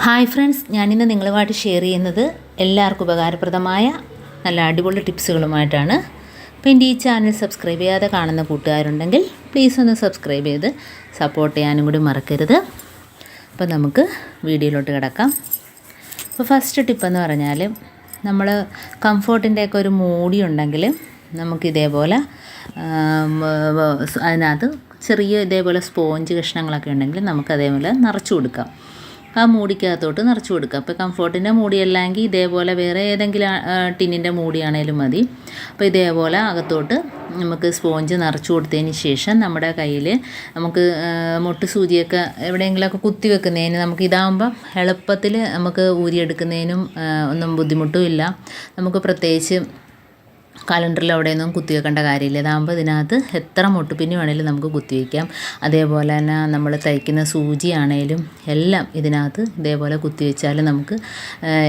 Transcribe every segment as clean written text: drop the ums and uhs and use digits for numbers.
Hi friends, ഞാനിന്ന് നിങ്ങളുമായിട്ട് share ചെയ്യുന്നത് എല്ലാവർക്കും ഉപകാരപ്രദമായ നല്ല അടിപൊളി ടിപ്സുകളുമായിട്ടാണ്. അപ്പോൾ എൻ്റെ ഈ ചാനൽ സബ്സ്ക്രൈബ് ചെയ്യാതെ കാണുന്ന കൂട്ടുകാരുണ്ടെങ്കിൽ പ്ലീസ് ഒന്ന് സബ്സ്ക്രൈബ് ചെയ്ത് സപ്പോർട്ട് ചെയ്യാനും കൂടി മറക്കരുത്. അപ്പോൾ നമുക്ക് വീഡിയോയിലോട്ട് കിടക്കാം. അപ്പോൾ ഫസ്റ്റ് ടിപ്പെന്ന് പറഞ്ഞാൽ, നമ്മൾ കംഫോർട്ടിൻ്റെയൊക്കെ ഒരു മൂടി ഉണ്ടെങ്കിൽ നമുക്കിതേപോലെ അതിനകത്ത് ചെറിയ ഇതേപോലെ സ്പോഞ്ച് കഷ്ണങ്ങളൊക്കെ ഉണ്ടെങ്കിൽ നമുക്കതേപോലെ നിറച്ച് കൊടുക്കാം. ആ മൂടിക്കകത്തോട്ട് നിറച്ച് കൊടുക്കുക. അപ്പോൾ കംഫോർട്ടിൻ്റെ മൂടിയല്ലെങ്കിൽ ഇതേപോലെ വേറെ ഏതെങ്കിലും ടിന്നിൻ്റെ മൂടിയാണേലും മതി. അപ്പോൾ ഇതേപോലെ അകത്തോട്ട് നമുക്ക് സ്പോഞ്ച് നിറച്ച് കൊടുത്തതിന് ശേഷം നമ്മുടെ കയ്യിൽ നമുക്ക് മുട്ട് സൂചിയൊക്കെ എവിടെയെങ്കിലുമൊക്കെ കുത്തി വെക്കുന്നതിന് നമുക്ക് ഇതാകുമ്പം എളുപ്പത്തിൽ നമുക്ക് ഊരിയെടുക്കുന്നതിനും ഒന്നും ബുദ്ധിമുട്ടും ഇല്ല. നമുക്ക് പ്രത്യേകിച്ച് കലണ്ടറിൽ അവിടെയൊന്നും കുത്തിവെക്കേണ്ട കാര്യമില്ല. ഇതാകുമ്പോൾ ഇതിനകത്ത് എത്ര മുട്ടുപിന്നി വേണേലും നമുക്ക് കുത്തിവെക്കാം. അതേപോലെ തന്നെ നമ്മൾ തയ്ക്കുന്ന സൂചിയാണേലും എല്ലാം ഇതിനകത്ത് ഇതേപോലെ കുത്തിവെച്ചാൽ നമുക്ക്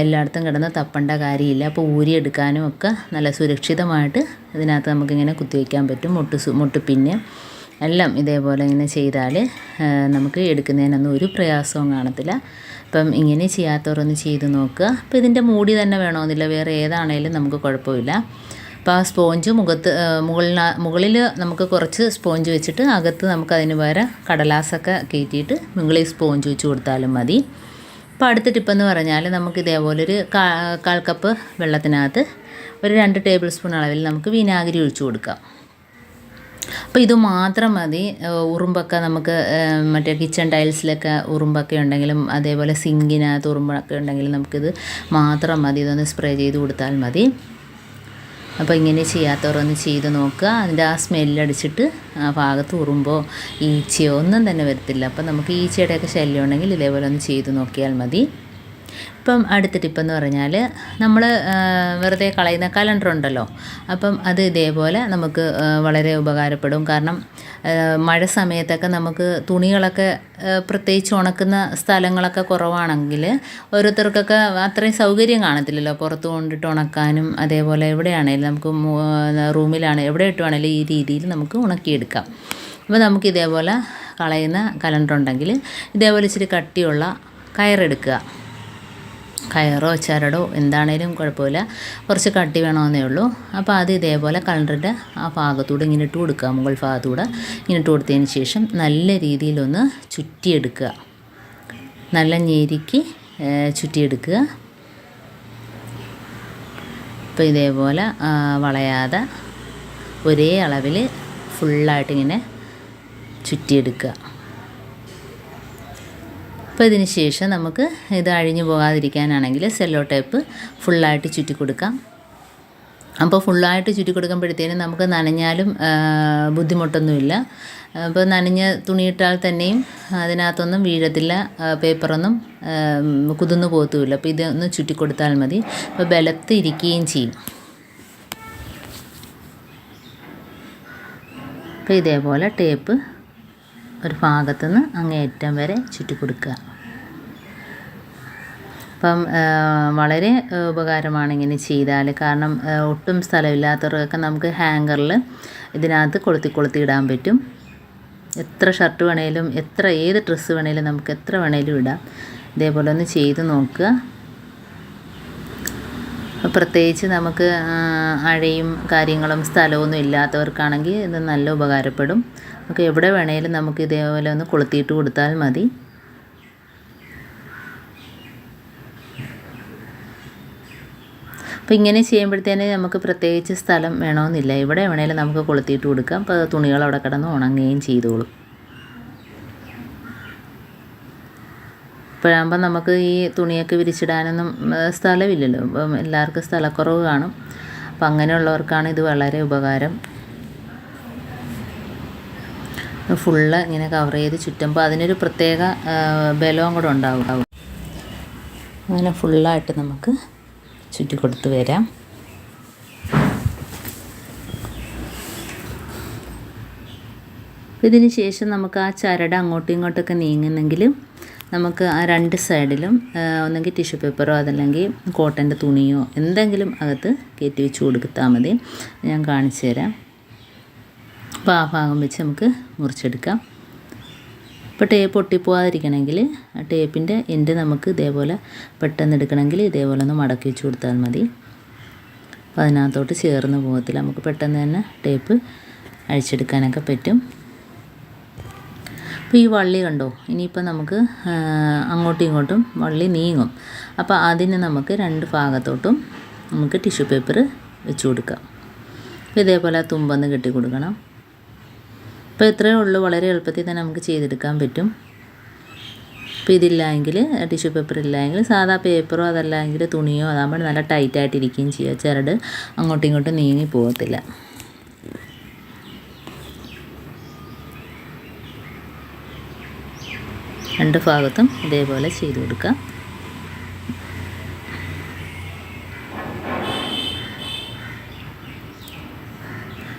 എല്ലായിടത്തും കിടന്ന് തപ്പേണ്ട കാര്യമില്ല. അപ്പോൾ ഊരിയെടുക്കാനും ഒക്കെ നല്ല സുരക്ഷിതമായിട്ട് ഇതിനകത്ത് നമുക്കിങ്ങനെ കുത്തിവെക്കാൻ പറ്റും. മുട്ടുപിന്ന് എല്ലാം ഇതേപോലെ ഇങ്ങനെ ചെയ്താൽ നമുക്ക് എടുക്കുന്നതിനൊന്നും ഒരു പ്രയാസവും കാണത്തില്ല. അപ്പം ഇങ്ങനെ ചെയ്യാത്തവരൊന്ന് ചെയ്ത് നോക്കുക. അപ്പോൾ ഇതിൻ്റെ മൂടി തന്നെ വേണമെന്നില്ല, വേറെ ഏതാണേലും നമുക്ക് കുഴപ്പമില്ല. അപ്പോൾ ആ സ്പോഞ്ച് മുകളിൽ നമുക്ക് കുറച്ച് സ്പോഞ്ച് വെച്ചിട്ട് അകത്ത് നമുക്കതിന് പകരം കടലാസൊക്കെ കയറ്റിയിട്ട് മുകളിൽ സ്പോഞ്ച് വെച്ച് കൊടുത്താലും മതി. അപ്പോൾ അടുത്ത ടിപ്പെന്ന് പറഞ്ഞാൽ, നമുക്ക് ഇതേപോലൊരു 1/4 കപ്പ് വെള്ളത്തിനകത്ത് ഒരു 2 ടേബിൾ സ്പൂൺ അളവിൽ നമുക്ക് വിനാഗിരി ഒഴിച്ച് കൊടുക്കാം. അപ്പോൾ ഇത് മാത്രം മതി. ഉറുമ്പൊക്കെ നമുക്ക് മറ്റേ കിച്ചൺ ടൈൽസിലൊക്കെ ഉറുമ്പൊക്കെ ഉണ്ടെങ്കിലും അതേപോലെ സിങ്കിനകത്ത് ഉറുമ്പൊക്കെ ഉണ്ടെങ്കിലും നമുക്കിത് മാത്രം മതി. ഇതൊന്ന് സ്പ്രേ ചെയ്ത് കൊടുത്താൽ മതി. അപ്പോൾ ഇങ്ങനെ ചെയ്യാത്തവരൊന്ന് ചെയ്ത് നോക്കുക. അതിൻ്റെ ആ സ്മെല്ലടിച്ചിട്ട് ആ ഭാഗത്ത് ഉറുമ്പോ ഈച്ചയോ ഒന്നും തന്നെ വരത്തില്ല. അപ്പം നമുക്ക് ഈച്ചയുടെയൊക്കെ ശല്യം ഉണ്ടെങ്കിൽ ഇതേപോലെ ഒന്ന് ചെയ്ത് നോക്കിയാൽ മതി. ഇപ്പം അടുത്ത ടിപ്പെന്ന് പറഞ്ഞാൽ, നമ്മൾ വെറുതെ കളയുന്ന കലണ്ടർ ഉണ്ടല്ലോ, അപ്പം അത് ഇതേപോലെ നമുക്ക് വളരെ ഉപകാരപ്പെടും. കാരണം മഴ സമയത്തൊക്കെ നമുക്ക് തുണികളൊക്കെ പ്രത്യേകിച്ച് ഉണക്കുന്ന സ്ഥലങ്ങളൊക്കെ കുറവാണെങ്കിൽ ഓരോരുത്തർക്കൊക്കെ അത്രയും സൗകര്യം കാണത്തില്ലല്ലോ പുറത്ത് കൊണ്ടിട്ട് ഉണക്കാനും. അതേപോലെ എവിടെയാണേലും നമുക്ക് റൂമിലാണ് എവിടെ ഇട്ടുവാണേലും ഈ രീതിയിൽ നമുക്ക് ഉണക്കിയെടുക്കാം. അപ്പോൾ നമുക്ക് ഇതേപോലെ കളയുന്ന കലണ്ടർ ഉണ്ടെങ്കിൽ ഇതേപോലെ ഇച്ചിരി കട്ടിയുള്ള കയറെടുക്കുക. കയറോ ചരടോ എന്താണേലും കുഴപ്പമില്ല, കുറച്ച് കട്ടി വേണമെന്നേ ഉള്ളൂ. അപ്പോൾ അത് ഇതേപോലെ കലണ്ടറിൻ്റെ ആ ഭാഗത്തൂടെ ഇങ്ങനെ ഇട്ട് കൊടുക്കുക. മുകൾ ഭാഗത്തൂടെ ഇങ്ങനെ ഇട്ട് കൊടുത്തതിന് ശേഷം നല്ല രീതിയിലൊന്ന് ചുറ്റിയെടുക്കുക. നല്ല ഞെരുക്കി ചുറ്റിയെടുക്കുക. അപ്പോൾ ഇതേപോലെ വളയാതെ ഒരേ അളവിൽ ഫുള്ളായിട്ടിങ്ങനെ ചുറ്റിയെടുക്കുക. അപ്പോൾ ഇതിന് ശേഷം നമുക്ക് ഇത് അഴിഞ്ഞു പോകാതിരിക്കാനാണെങ്കിൽ സെല്ലോ ടേപ്പ് ഫുള്ളായിട്ട് ചുറ്റി കൊടുക്കാം. അപ്പോൾ ഫുള്ളായിട്ട് ചുറ്റി കൊടുക്കുമ്പോഴത്തേനും നമുക്ക് നനഞ്ഞാലും ബുദ്ധിമുട്ടൊന്നുമില്ല. അപ്പോൾ നനഞ്ഞ തുണിയിട്ടാൽ തന്നെയും അതിനകത്തൊന്നും വീഴത്തില്ല, പേപ്പറൊന്നും കുതിർന്നു പോകത്തുമില്ല. അപ്പോൾ ഇതൊന്ന് ചുറ്റി കൊടുത്താൽ മതി. അപ്പോൾ ബലത്ത് ഇരിക്കുകയും ചെയ്യും. അപ്പോൾ ഇതേപോലെ ടേപ്പ് ഒരു ഭാഗത്തുനിന്ന് അങ്ങേയറ്റം വരെ ചുറ്റി കൊടുക്കുക. അപ്പം വളരെ ഉപകാരമാണ് ഇങ്ങനെ ചെയ്താൽ. കാരണം ഒട്ടും സ്ഥലമില്ലാത്തവർക്കൊക്കെ നമുക്ക് ഹാങ്കറിൽ ഇതിനകത്ത് കൊളുത്തി ഇടാൻ പറ്റും. എത്ര ഷർട്ട് വേണേലും ഏത് ഡ്രസ്സ് വേണേലും നമുക്ക് എത്ര വേണേലും ഇടാം. ഇതേപോലെ ഒന്ന് ചെയ്ത് നോക്കുക. പ്രത്യേകിച്ച് നമുക്ക് അഴയും കാര്യങ്ങളും സ്ഥലമൊന്നും ഇല്ലാത്തവർക്കാണെങ്കിൽ ഇത് നല്ല ഉപകാരപ്പെടും. നമുക്ക് എവിടെ വേണേലും നമുക്ക് ഇതേപോലെ ഒന്ന് കൊളുത്തിയിട്ട് കൊടുത്താൽ മതി. അപ്പോൾ ഇങ്ങനെ ചെയ്യുമ്പോഴത്തേന് നമുക്ക് പ്രത്യേകിച്ച് സ്ഥലം വേണമെന്നില്ല, എവിടെ വേണേലും നമുക്ക് കൊളുത്തിയിട്ട് കൊടുക്കാം. അപ്പോൾ തുണികൾ അവിടെ കിടന്ന് ഉണങ്ങുകയും ചെയ്തോളും. ഇപ്പോഴാകുമ്പോൾ നമുക്ക് ഈ തുണിയൊക്കെ വിരിച്ചിടാനൊന്നും സ്ഥലമില്ലല്ലോ, അപ്പം എല്ലാവർക്കും സ്ഥലക്കുറവ് കാണും. അപ്പം അങ്ങനെയുള്ളവർക്കാണ് ഇത് വളരെ ഉപകാരം. ഫുള്ള് ഇങ്ങനെ കവർ ചെയ്ത് ചുറ്റുമ്പോൾ അതിനൊരു പ്രത്യേക ബലവും കൂടെ ഉണ്ടാവും. അങ്ങനെ ഫുള്ളായിട്ട് നമുക്ക് ചുറ്റി കൊടുത്ത് വരാം. ഇതിന് ശേഷം നമുക്ക് ആ ചരട് അങ്ങോട്ടും ഇങ്ങോട്ടൊക്കെ നീങ്ങുന്നെങ്കിൽ നമുക്ക് ആ 2 സൈഡിലും ഒന്നെങ്കിൽ ടിഷ്യൂ പേപ്പറോ അതല്ലെങ്കിൽ കോട്ടൻ്റെ തുണിയോ എന്തെങ്കിലും അകത്ത് കയറ്റി വെച്ച് കൊടുത്താൽ മതി. ഞാൻ കാണിച്ചു തരാം. അപ്പോൾ ആ ഭാഗം വെച്ച് നമുക്ക് മുറിച്ചെടുക്കാം. ഇപ്പോൾ ടേപ്പ് ഒട്ടിപ്പോവാതിരിക്കണമെങ്കിൽ ആ ടേപ്പിൻ്റെ എൻഡ് നമുക്ക് ഇതേപോലെ പെട്ടെന്ന് എടുക്കണമെങ്കിൽ ഇതേപോലെ ഒന്ന് മടക്കി വെച്ച് കൊടുത്താൽ മതി. അപ്പോൾ അതിനകത്തോട്ട് ചേർന്ന് പോകത്തില്ല, നമുക്ക് പെട്ടെന്ന് തന്നെ ടേപ്പ് അഴിച്ചെടുക്കാനൊക്കെ പറ്റും. അപ്പോൾ ഈ വള്ളി കണ്ടോ, ഇനിയിപ്പോൾ നമുക്ക് അങ്ങോട്ടും ഇങ്ങോട്ടും വള്ളി നീങ്ങും. അപ്പോൾ അതിന് നമുക്ക് 2 ഭാഗത്തോട്ടും നമുക്ക് ടിഷ്യൂ പേപ്പർ വെച്ച് കൊടുക്കാം. അപ്പോൾ ഇതേപോലെ തുമ്പൊന്ന് കെട്ടി കൊടുക്കണം. അപ്പോൾ ഇത്രയേ ഉള്ളൂ, വളരെ എളുപ്പത്തിൽ തന്നെ നമുക്ക് ചെയ്തെടുക്കാൻ പറ്റും. അപ്പോൾ ഇതില്ലെങ്കിൽ ടിഷ്യൂ പേപ്പർ ഇല്ലെങ്കിൽ സാധാ പേപ്പറോ അതല്ലെങ്കിൽ തുണിയോ അതാകുമ്പോൾ നല്ല ടൈറ്റായിട്ടിരിക്കുകയും ചെയ്യുക, ചരട് അങ്ങോട്ടും ഇങ്ങോട്ടും നീങ്ങി പോകത്തില്ല. രണ്ട് ഭാഗത്തും ഇതേപോലെ ചെയ്ത് കൊടുക്കുക.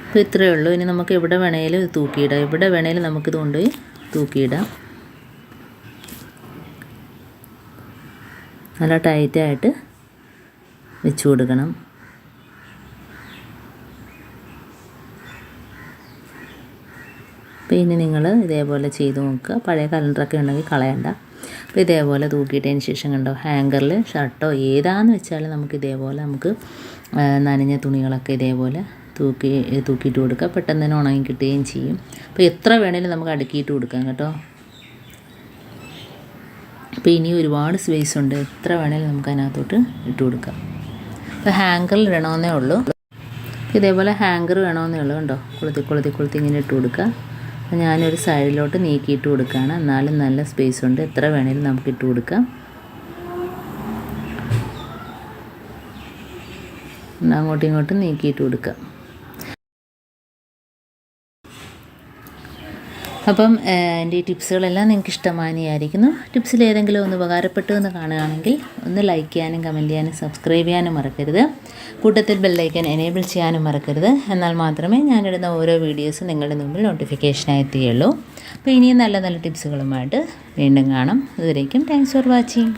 അപ്പോൾ ഇത്രയേ ഉള്ളൂ. ഇനി നമുക്ക് എവിടെ വേണേലും തൂക്കിയിടാം, എവിടെ വേണേലും നമുക്കിത് കൊണ്ടുപോയി തൂക്കിയിടാം. നല്ല ടൈറ്റായിട്ട് വെച്ച് കൊടുക്കണം. അപ്പോൾ ഇനി നിങ്ങൾ ഇതേപോലെ ചെയ്ത് നോക്കുക. പഴയ കലണ്ടറൊക്കെ ഉണ്ടെങ്കിൽ കളയണ്ട. അപ്പോൾ ഇതേപോലെ തൂക്കിയിട്ടതിന് ശേഷം കണ്ടോ, ഹാങ്കറിൽ ഷർട്ടോ ഏതാണെന്ന് വെച്ചാൽ നമുക്ക് ഇതേപോലെ നമുക്ക് നനഞ്ഞ തുണികളൊക്കെ ഇതേപോലെ തൂക്കിയിട്ട് കൊടുക്കുക. പെട്ടെന്ന് തന്നെ ഉണങ്ങി കിട്ടുകയും ചെയ്യും. അപ്പോൾ എത്ര വേണേലും നമുക്ക് അടുക്കിയിട്ട് കൊടുക്കാം കേട്ടോ. അപ്പോൾ ഇനി ഒരുപാട് സ്പേസ് ഉണ്ട്, എത്ര വേണേലും നമുക്ക് അതിനകത്തോട്ട് ഇട്ട് കൊടുക്കാം. അപ്പോൾ ഹാങ്കറിൽ ഇടണമെന്നേ ഉള്ളൂ. ഇതേപോലെ ഹാങ്കർ വേണമെന്നേ ഉള്ളൂ. കണ്ടോ, കൊളുത്തി ഇങ്ങനെ ഇട്ട് കൊടുക്കുക. അപ്പോൾ ഞാനൊരു സൈഡിലോട്ട് നീക്കിയിട്ട് കൊടുക്കുകയാണ്, എന്നാലും നല്ല സ്പേസ് ഉണ്ട്, എത്ര വേണേലും നമുക്ക് ഇട്ട് കൊടുക്കാം. അങ്ങോട്ടും ഇങ്ങോട്ടും നീക്കിയിട്ട് കൊടുക്കുക. അപ്പം എൻ്റെ ഈ ടിപ്സുകളെല്ലാം നിങ്ങൾക്ക് ഇഷ്ടമായിരിക്കുന്നു. ടിപ്സിൽ ഏതെങ്കിലും ഒന്ന് ഉപകാരപ്പെട്ടു എന്ന് കാണുകയാണെങ്കിൽ ഒന്ന് ലൈക്ക് ചെയ്യാനും കമൻറ്റ് ചെയ്യാനും സബ്സ്ക്രൈബ് ചെയ്യാനും മറക്കരുത്. കൂട്ടത്തിൽ ബെല്ലൈക്കൻ എനേബിൾ ചെയ്യാനും മറക്കരുത്. എന്നാൽ മാത്രമേ ഞാനിടുന്ന ഓരോ വീഡിയോസും നിങ്ങളുടെ മുമ്പിൽ നോട്ടിഫിക്കേഷനായി എത്തുകയുള്ളൂ. അപ്പോൾ ഇനിയും നല്ല നല്ല ടിപ്സുകളുമായിട്ട് വീണ്ടും കാണാം. അതുവരേക്കും താങ്ക്സ് ഫോർ വാച്ചിങ്.